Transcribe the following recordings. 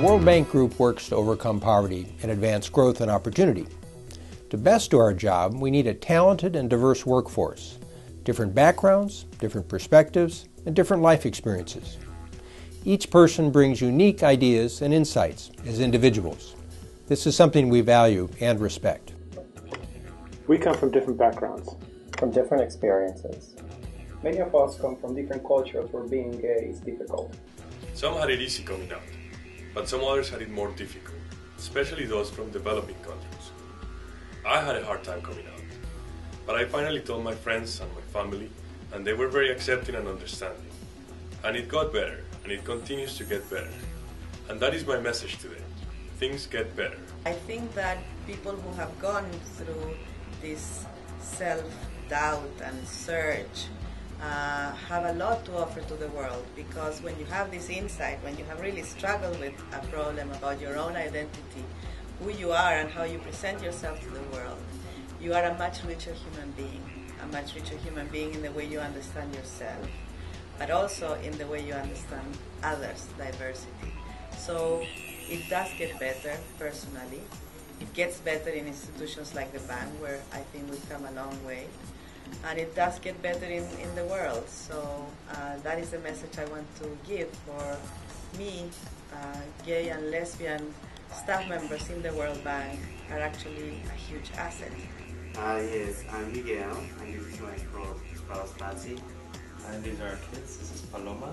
World Bank Group works to overcome poverty and advance growth and opportunity. To best do our job, we need a talented and diverse workforce, different backgrounds, different perspectives, and different life experiences. Each person brings unique ideas and insights as individuals. This is something we value and respect. We come from different backgrounds, from different experiences. Many of us come from different cultures where being gay is difficult. Some had it easy coming out, but some others had it more difficult, especially those from developing countries. I had a hard time coming out, but I finally told my friends and my family, and they were very accepting and understanding. And it got better, and it continues to get better. And that is my message today. Things get better. I think that people who have gone through this self-doubt and search have a lot to offer to the world, because when you have this insight, when you have really struggled with a problem about your own identity, who you are and how you present yourself to the world, you are a much richer human being in the way you understand yourself, but also in the way you understand others' diversity. So it does get better personally. It gets better in institutions like the bank, where I think we've come a long way. And it does get better in the world. So that is the message I want to give for me. Gay and lesbian staff members in the World Bank are actually a huge asset. Yes, I'm Miguel, and this is my spouse, Patsy. And these are our kids. This is Paloma,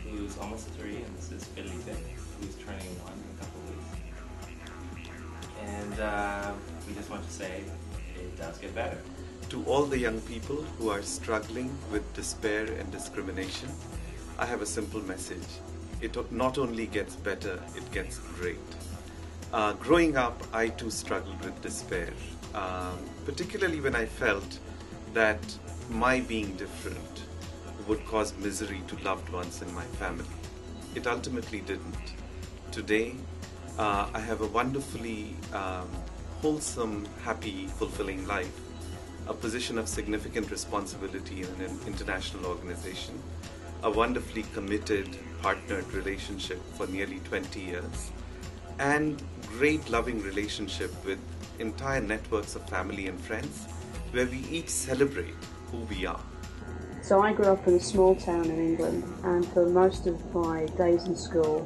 who's almost 3, and this is Felipe, who's turning 1 in a couple of weeks. And we just want to say it does get better. To all the young people who are struggling with despair and discrimination, I have a simple message. It not only gets better, it gets great. Growing up, I too struggled with despair, particularly when I felt that my being different would cause misery to loved ones in my family. It ultimately didn't. Today, I have a wonderfully wholesome, happy, fulfilling life, a position of significant responsibility in an international organization, a wonderfully committed, partnered relationship for nearly 20 years, and great loving relationship with entire networks of family and friends, where we each celebrate who we are. So I grew up in a small town in England, and for most of my days in school,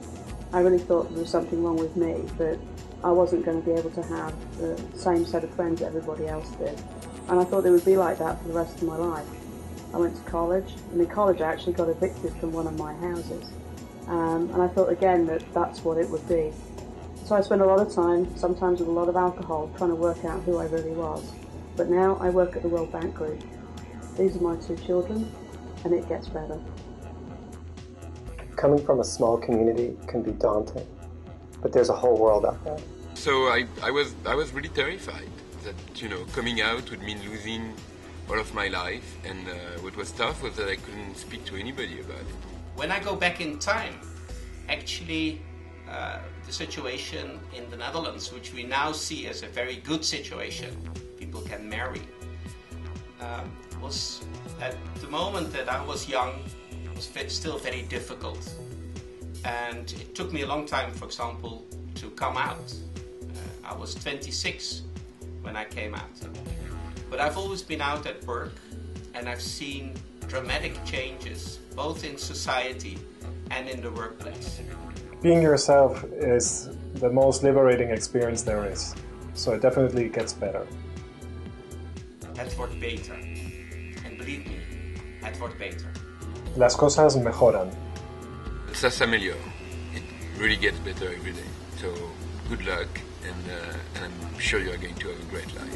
I really thought there was something wrong with me, that I wasn't going to be able to have the same set of friends that everybody else did. And I thought it would be like that for the rest of my life. I went to college, and in college I actually got evicted from one of my houses. And I thought again that that's what it would be. So I spent a lot of time, sometimes with a lot of alcohol, trying to work out who I really was. But now I work at the World Bank Group. These are my 2 children, and it gets better. Coming from a small community can be daunting, but there's a whole world out there. So I was really terrified that, coming out would mean losing all of my life, and what was tough was that I couldn't speak to anybody about it. When I go back in time, actually the situation in the Netherlands, which we now see as a very good situation, people can marry, was at the moment that I was young, was still very difficult. And it took me a long time, for example, to come out. I was 26 when I came out. But I've always been out at work, and I've seen dramatic changes, both in society and in the workplace. Being yourself is the most liberating experience there is. So it definitely gets better. Het wordt beter. And believe me, het wordt beter. Las cosas mejoran. Ça s'améliore. It really gets better every day. So good luck, and I'm sure you're going to have a great life.